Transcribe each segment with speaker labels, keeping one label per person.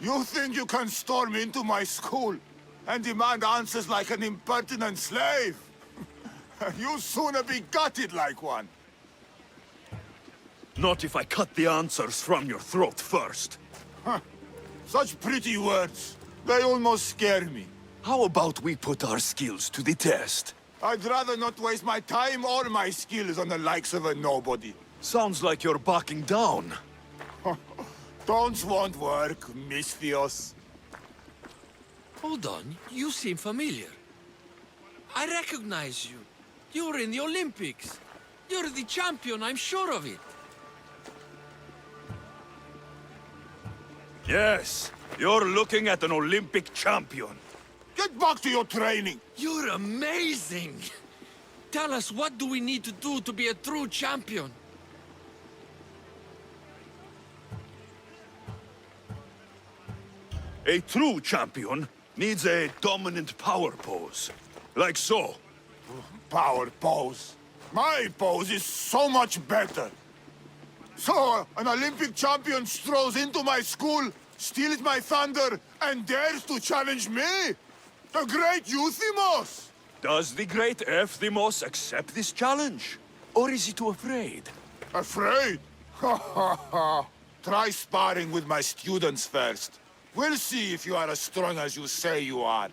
Speaker 1: You think you can storm into my school and demand answers like an impertinent slave? You'll sooner be gutted like one.
Speaker 2: Not if I cut the answers from your throat first.
Speaker 1: Such pretty words. They almost scare me.
Speaker 2: How about we put our skills to the test?
Speaker 1: I'd rather not waste my time or my skills on the likes of a nobody.
Speaker 2: Sounds like you're backing down.
Speaker 1: Don't want work, Misthios.
Speaker 3: Hold on, you seem familiar. I recognize you. You're in the Olympics. You're the champion, I'm sure of it.
Speaker 2: Yes, you're looking at an Olympic champion.
Speaker 1: Get back to your training.
Speaker 3: You're amazing! Tell us, what do we need to do to be a true champion?
Speaker 2: A true champion needs a dominant power pose. Like so.
Speaker 1: Power pose. My pose is so much better. So, an Olympic champion strolls into my school, steals my thunder, and dares to challenge me? The great Euthymos!
Speaker 2: Does the great Euthymos accept this challenge? Or is he too afraid?
Speaker 1: Afraid? Ha ha ha! Try sparring with my students first. We'll see if you are as strong as you say you are.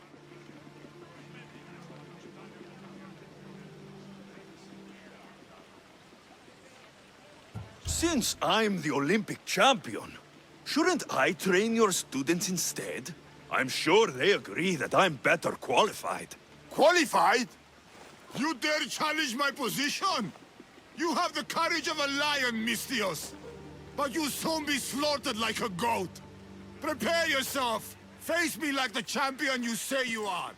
Speaker 2: Since I'm the Olympic champion, shouldn't I train your students instead? I'm sure they agree that I'm better qualified.
Speaker 1: Qualified? You dare challenge my position? You have the courage of a lion, Misthios. But you'll soon be slaughtered like a goat. Prepare yourself. Face me like the champion you say you are.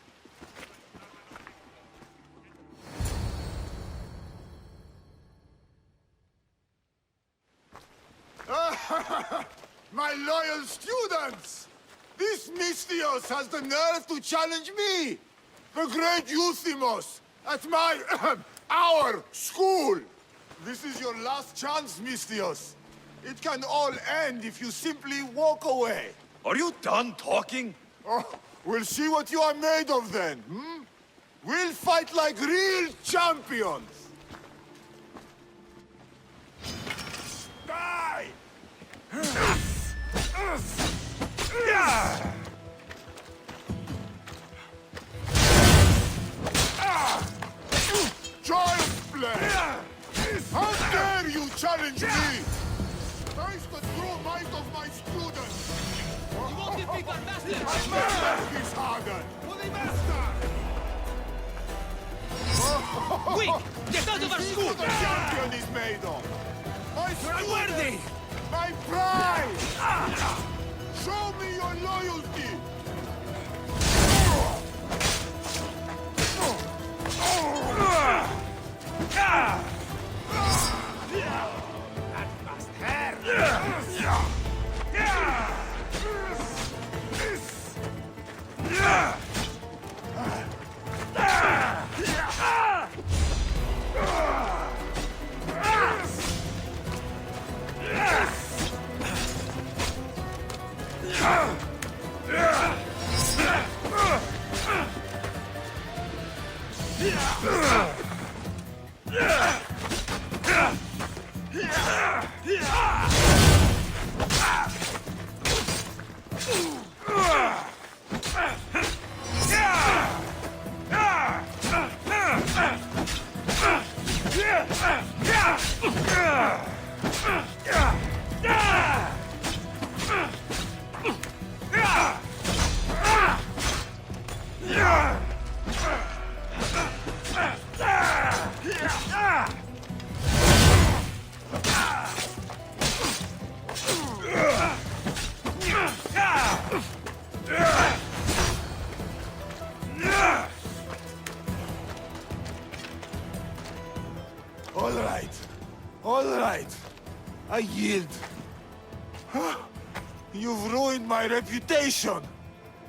Speaker 1: My loyal students! This Misthios has the nerve to challenge me! The great Euthymos! At my... our school! This is your last chance, Misthios. It can all end if you simply walk away.
Speaker 2: Are you done talking?
Speaker 1: Oh, we'll see what you are made of then, hmm? We'll fight like real champions! Die! Child's play! How dare you challenge me? Face the true might of my students!
Speaker 3: You won't defeat our master!
Speaker 1: My master is harder! For the master!
Speaker 3: Quick! Get out of our school!
Speaker 1: The champion is made of! My
Speaker 3: Unworthy!
Speaker 1: My pride! Show me your loyalty! That must hurt! All right. I yield. You've ruined my reputation.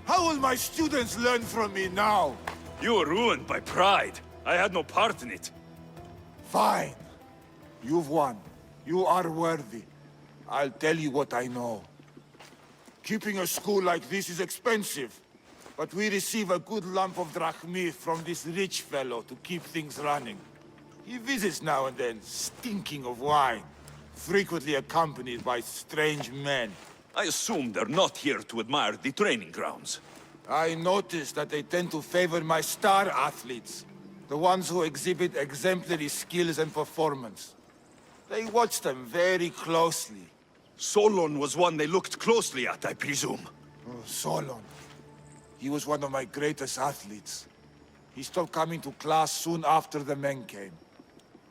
Speaker 1: How will my students learn from me now?
Speaker 2: You were ruined by pride. I had no part in it.
Speaker 1: Fine. You've won. You are worthy. I'll tell you what I know. Keeping a school like this is expensive. But we receive a good lump of drachmi from this rich fellow to keep things running. He visits now and then, stinking of wine, frequently accompanied by strange men.
Speaker 2: I assume they're not here to admire the training grounds.
Speaker 1: I noticed that they tend to favor my star athletes, the ones who exhibit exemplary skills and performance. They watch them very closely.
Speaker 2: Solon was one they looked closely at, I presume.
Speaker 1: Oh, Solon. He was one of my greatest athletes. He stopped coming to class soon after the men came.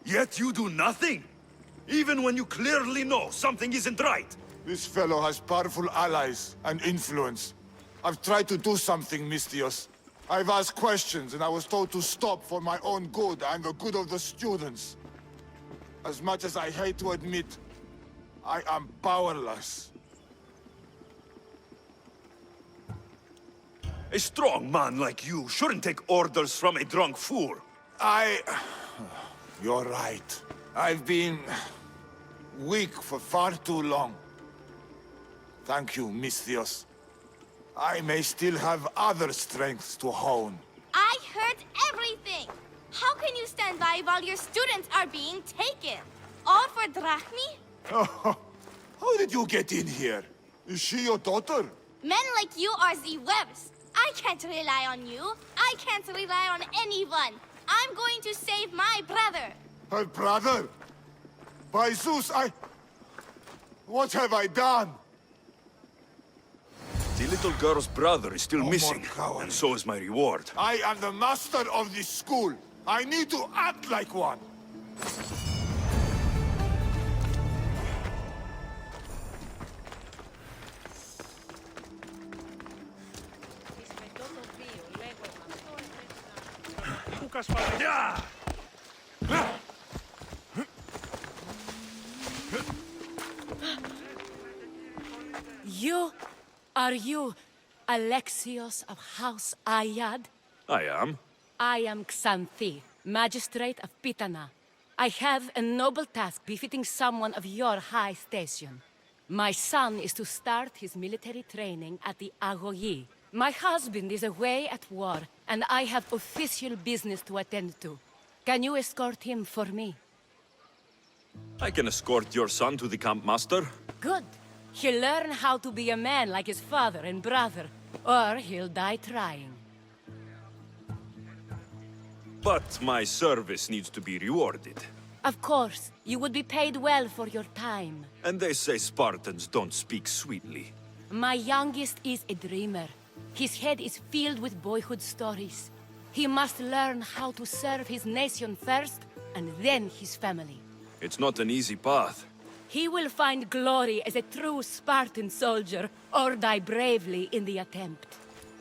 Speaker 2: Yet you do nothing? Even when you clearly know something isn't right?
Speaker 1: This fellow has powerful allies and influence. I've tried to do something, Mystios. I've asked questions, and I was told to stop for my own good and the good of the students. As much as I hate to admit, I am powerless.
Speaker 2: A strong man like you shouldn't take orders from a drunk fool.
Speaker 1: You're right. I've been weak for far too long. Thank you, Mystios. I may still have other strengths to hone.
Speaker 4: I heard everything! How can you stand by while your students are being taken? All for drachmi?
Speaker 1: How did you get in here? Is she your daughter?
Speaker 4: Men like you are the worst. I can't rely on you. I can't rely on anyone. I'm going to save my brother.
Speaker 1: Her brother? By Zeus, what have I done?
Speaker 2: The little girl's brother is still
Speaker 1: No more
Speaker 2: missing,
Speaker 1: cowardice.
Speaker 2: and so is my reward.
Speaker 1: I am the master of this school. I need to act like one.
Speaker 5: Are you Alexios of House Ayad?
Speaker 2: I am.
Speaker 5: I am Xanthi, Magistrate of Pitana. I have a noble task befitting someone of your high station. My son is to start his military training at the Agogi. My husband is away at war, and I have official business to attend to. Can you escort him for me?
Speaker 2: I can escort your son to the camp master.
Speaker 5: Good. He'll learn how to be a man like his father and brother, or he'll die trying.
Speaker 2: But my service needs to be rewarded.
Speaker 5: Of course, you would be paid well for your time.
Speaker 2: And they say Spartans don't speak sweetly.
Speaker 5: My youngest is a dreamer. His head is filled with boyhood stories. He must learn how to serve his nation first, and then his family.
Speaker 2: It's not an easy path.
Speaker 5: He will find glory as a true Spartan soldier, or die bravely in the attempt.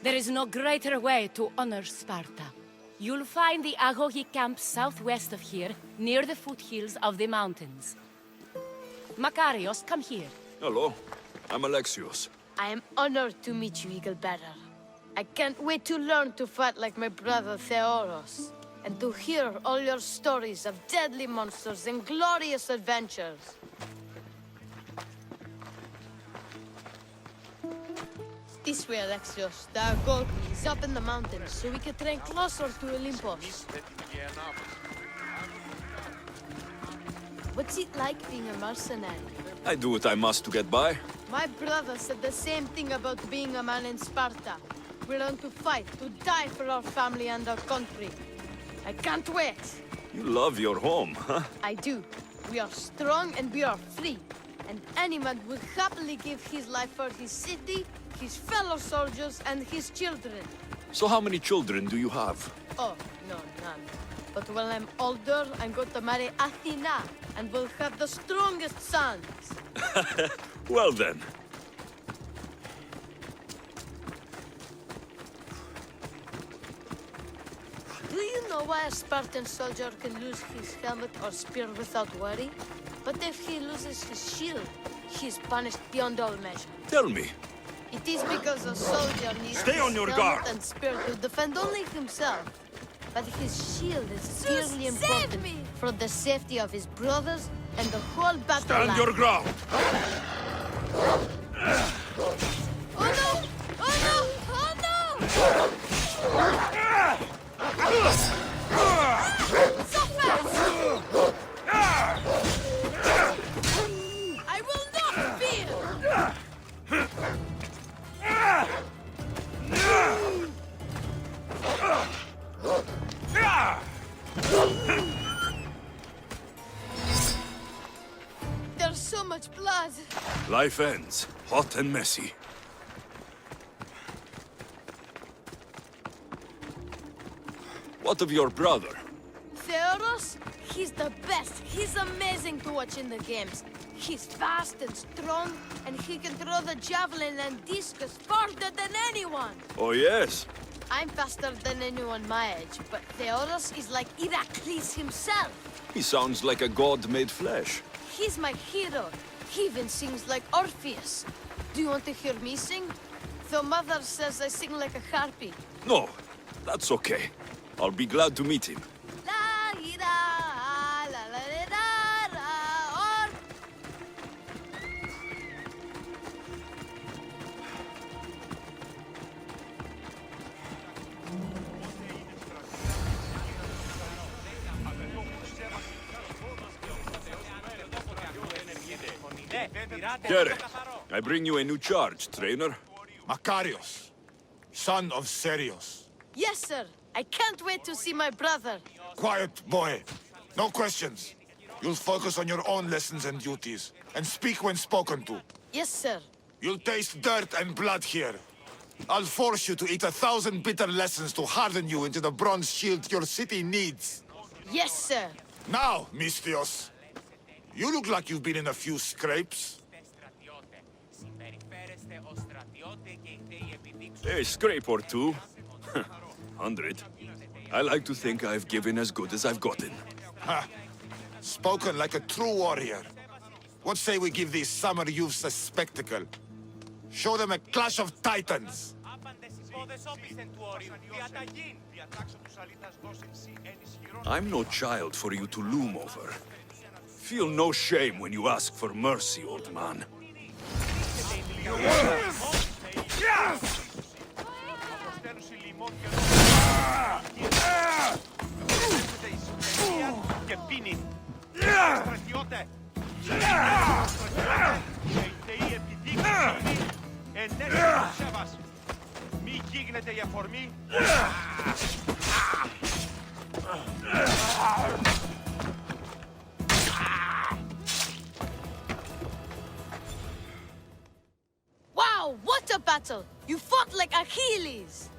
Speaker 5: There is no greater way to honor Sparta. You'll find the Agogi camp southwest of here, near the foothills of the mountains. Makarios, come here.
Speaker 2: Hello, I'm Alexios.
Speaker 6: I am honored to meet you, Eagle Bearer. I can't wait to learn to fight like my brother Theoros, and to hear all your stories of deadly monsters and glorious adventures. This way, Alexios. The Agogi is up in the mountains, so we can train closer to Olympus. What's it like being a mercenary?
Speaker 2: I do what I must to get by.
Speaker 6: My brother said the same thing about being a man in Sparta. We learn to fight, to die for our family and our country. I can't wait.
Speaker 2: You love your home, huh?
Speaker 6: I do. We are strong and we are free. And any man would happily give his life for his city, his fellow soldiers, and his children.
Speaker 2: So how many children do you have?
Speaker 6: Oh, no, none. But when I'm older, I'm going to marry Athena, and we'll have the strongest sons.
Speaker 2: Well then.
Speaker 6: Do you know why a Spartan soldier can lose his helmet or spear without worry? But if he loses his shield, he's punished beyond all measure.
Speaker 2: Tell me.
Speaker 6: It is because a soldier needs
Speaker 2: Stay
Speaker 6: his
Speaker 2: on your
Speaker 6: helmet
Speaker 2: guard.
Speaker 6: and spear to defend only himself. But his shield is dearly
Speaker 4: save
Speaker 6: important
Speaker 4: me!
Speaker 6: for the safety of his brothers and the whole battle
Speaker 2: Stand
Speaker 6: line.
Speaker 2: your ground.
Speaker 6: So fast! I will not fear! There's so much blood.
Speaker 2: Life ends, hot and messy. What of your brother?
Speaker 6: Theodos? He's the best. He's amazing to watch in the games. He's fast and strong, and he can throw the javelin and discus farther than anyone.
Speaker 2: Oh, yes?
Speaker 6: I'm faster than anyone my age, but Theodos is like Heracles himself.
Speaker 2: He sounds like a god made flesh.
Speaker 6: He's my hero. He even sings like Orpheus. Do you want to hear me sing? Though Mother says I sing like a harpy.
Speaker 2: No, that's okay. I'll be glad to meet him.
Speaker 6: La ira, la la la la, or
Speaker 2: Derek, I bring you a new charge, trainer.
Speaker 1: Makarios, son of Serios.
Speaker 6: yes, sir. I can't wait to see my brother.
Speaker 1: Quiet, boy. No questions. You'll focus on your own lessons and duties, and speak when spoken to.
Speaker 6: Yes, sir.
Speaker 1: You'll taste dirt and blood here. I'll force you to eat 1,000 bitter lessons to harden you into the bronze shield your city needs.
Speaker 6: Yes, sir.
Speaker 1: Now, Mistios, you look like you've been in a few scrapes.
Speaker 2: A scrape or two. 100. I like to think I've given as good as I've gotten.
Speaker 1: Ha! Spoken like a true warrior. What say we give these summer youths a spectacle? Show them a clash of titans!
Speaker 2: I'm no child for you to loom over. Feel no shame when you ask for mercy, old man.
Speaker 6: Wow, what a battle! You fought like Achilles!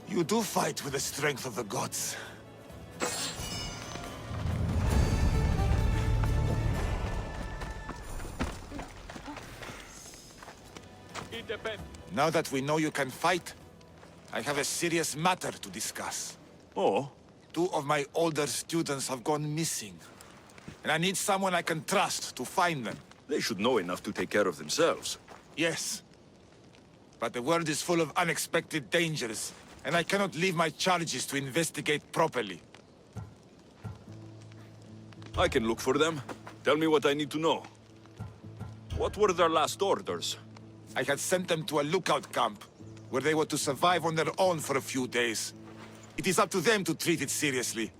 Speaker 1: You do fight with the strength of the gods. Now that we know you can fight, I have a serious matter to discuss.
Speaker 2: Oh?
Speaker 1: 2 of my older students have gone missing. And I need someone I can trust to find them.
Speaker 2: They should know enough to take care of themselves.
Speaker 1: Yes. But the world is full of unexpected dangers, and I cannot leave my charges to investigate properly.
Speaker 2: I can look for them. Tell me what I need to know. What were their last orders?
Speaker 1: I had sent them to a lookout camp, where they were to survive on their own for a few days. It is up to them to treat it seriously.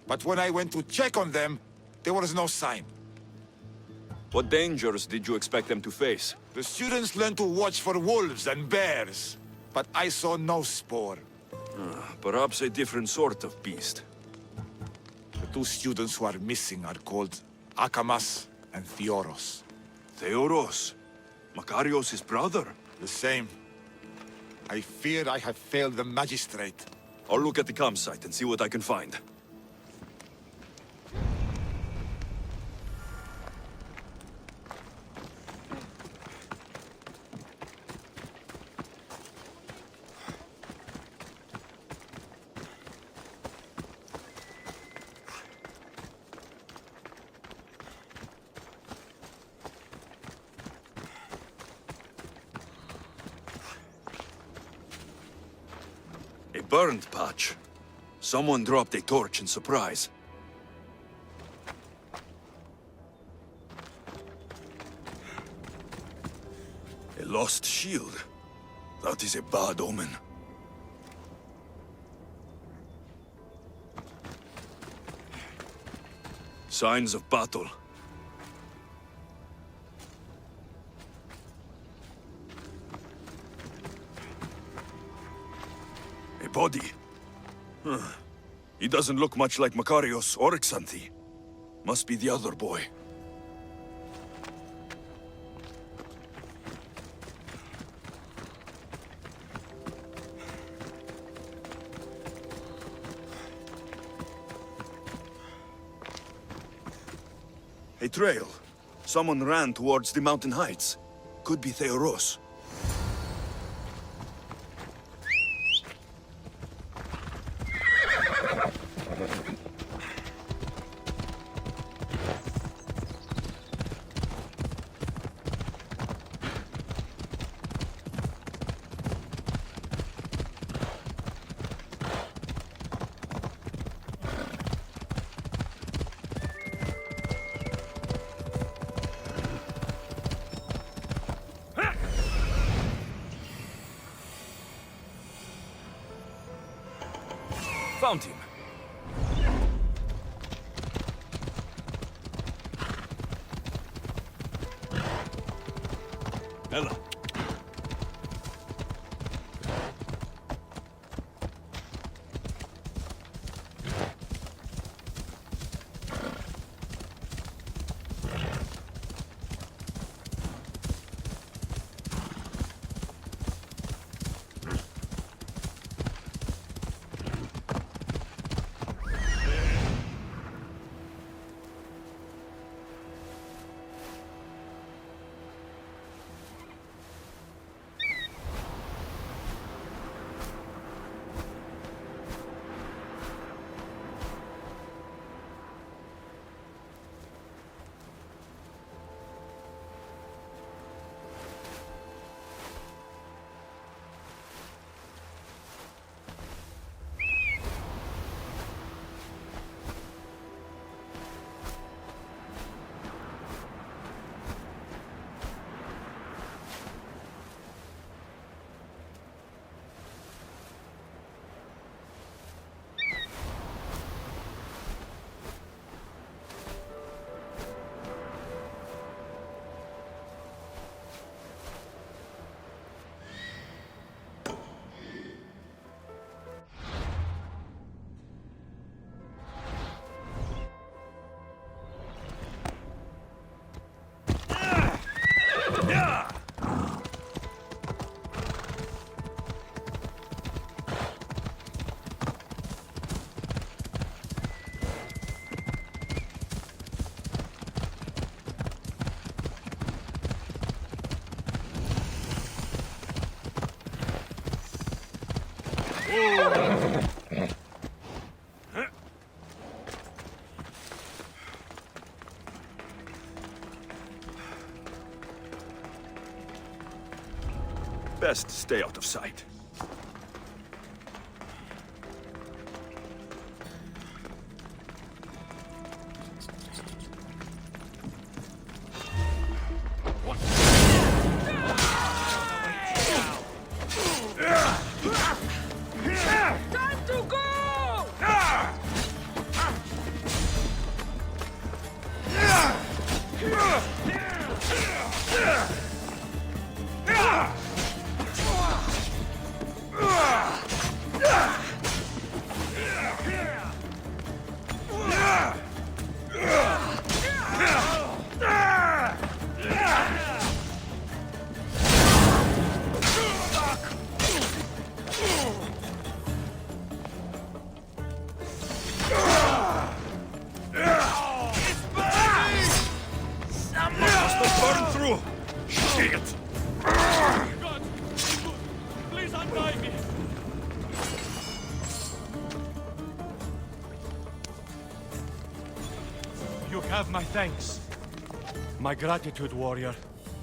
Speaker 1: But when I went to check on them, there was no sign.
Speaker 2: What dangers did you expect them to face?
Speaker 1: The students learned to watch for wolves and bears, but I saw no spoor.
Speaker 2: Perhaps a different sort of beast.
Speaker 1: The 2 students who are missing are called Akamas and Theoros.
Speaker 2: Theoros? Makarios' brother?
Speaker 1: The same. I fear I have failed the magistrate.
Speaker 2: I'll look at the campsite and see what I can find. A burned patch. Someone dropped a torch in surprise. A lost shield. That is a bad omen. Signs of battle. A body. Huh. He doesn't look much like Makarios or Xanthi. Must be the other boy. A trail. Someone ran towards the mountain heights. Could be Theoros. Found him. Ella. Best stay out of sight.
Speaker 7: You have my thanks. My gratitude, warrior.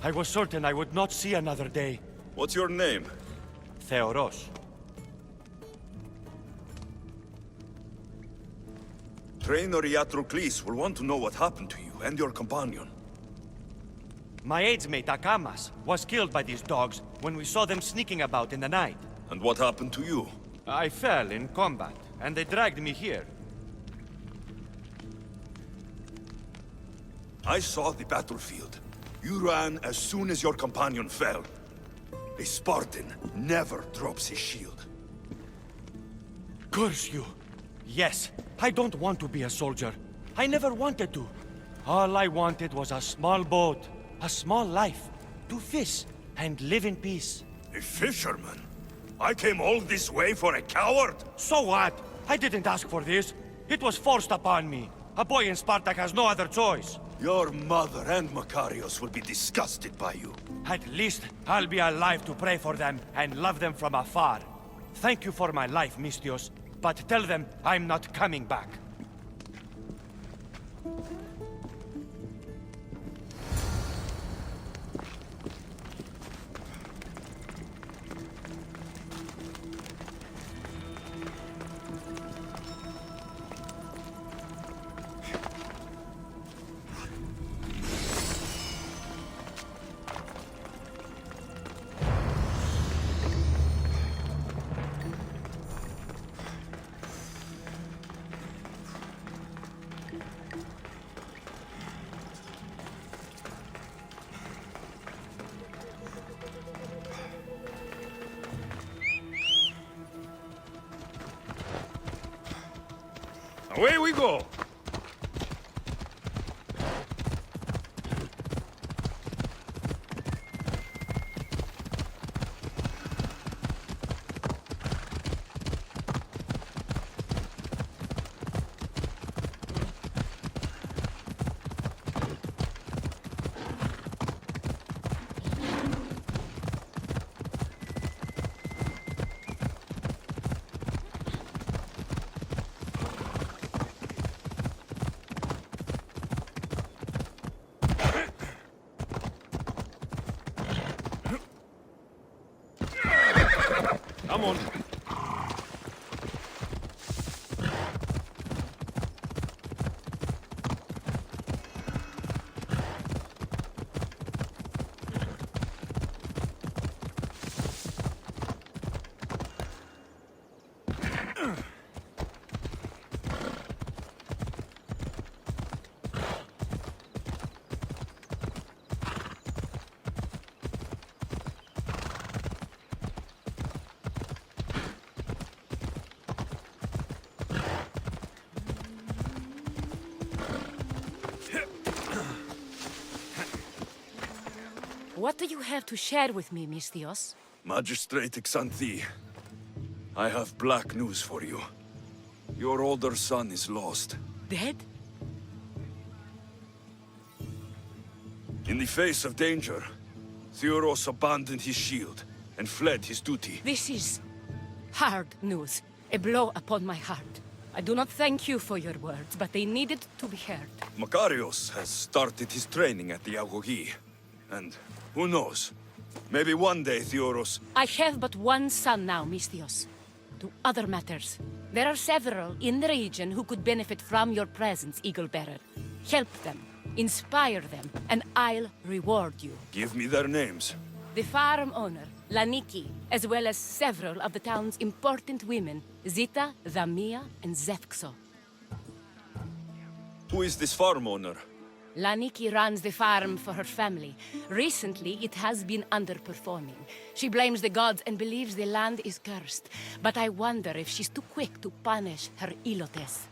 Speaker 7: I was certain I would not see another day.
Speaker 2: What's your name?
Speaker 7: Theoros.
Speaker 2: Trainer Iatrocles will want to know what happened to you and your companion.
Speaker 7: My aides mate Akamas was killed by these dogs when we saw them sneaking about in the night.
Speaker 2: And what happened to you?
Speaker 7: I fell in combat, and they dragged me here.
Speaker 2: I saw the battlefield. You ran as soon as your companion fell. A Spartan never drops his shield.
Speaker 7: Curse you! Yes, I don't want to be a soldier. I never wanted to. All I wanted was a small boat, a small life, to fish and live in peace.
Speaker 2: A fisherman? I came all this way for a coward?
Speaker 7: So what? I didn't ask for this. It was forced upon me. A boy in Spartak has no other choice.
Speaker 2: Your mother and Makarios will be disgusted by you.
Speaker 7: At least I'll be alive to pray for them and love them from afar. Thank you for my life, Mistios, but tell them I'm not coming back.
Speaker 8: Away we go! Come on.
Speaker 5: What do you have to share with me, Mistios?
Speaker 2: Magistrate Xanthi, I have black news for you. Your older son is lost.
Speaker 5: Dead?
Speaker 2: In the face of danger, Theoros abandoned his shield and fled his duty.
Speaker 5: This is hard news. A blow upon my heart. I do not thank you for your words, but they needed to be heard.
Speaker 2: Makarios has started his training at the Agogi. And who knows? Maybe one day Theoros...
Speaker 5: I have but one son now, Mistios. To other matters. There are several in the region who could benefit from your presence, Eagle-Bearer. Help them, inspire them, and I'll reward you.
Speaker 2: Give me their names.
Speaker 5: The farm owner, Laniki, as well as several of the town's important women, Zita, Damia, and Zefkso.
Speaker 2: Who is this farm owner?
Speaker 5: Laniki runs the farm for her family. Recently, it has been underperforming. She blames the gods and believes the land is cursed. But I wonder if she's too quick to punish her ilotes.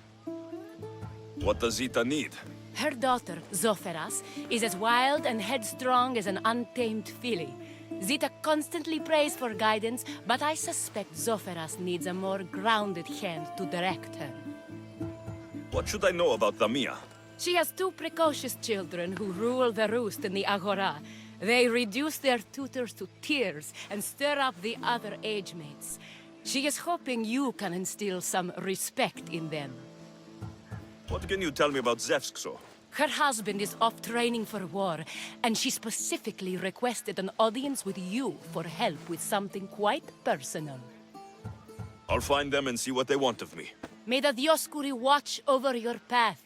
Speaker 2: What does Zita need?
Speaker 5: Her daughter, Zoferas, is as wild and headstrong as an untamed filly. Zita constantly prays for guidance, but I suspect Zoferas needs a more grounded hand to direct her.
Speaker 2: What should I know about Damia?
Speaker 5: She has two precocious children who rule the roost in the Agora. They reduce their tutors to tears and stir up the other age mates. She is hoping you can instill some respect in them.
Speaker 2: What can you tell me about Zevskso?
Speaker 5: Her husband is off training for war, and she specifically requested an audience with you for help with something quite personal.
Speaker 2: I'll find them and see what they want of me.
Speaker 5: May the Dioscuri watch over your path,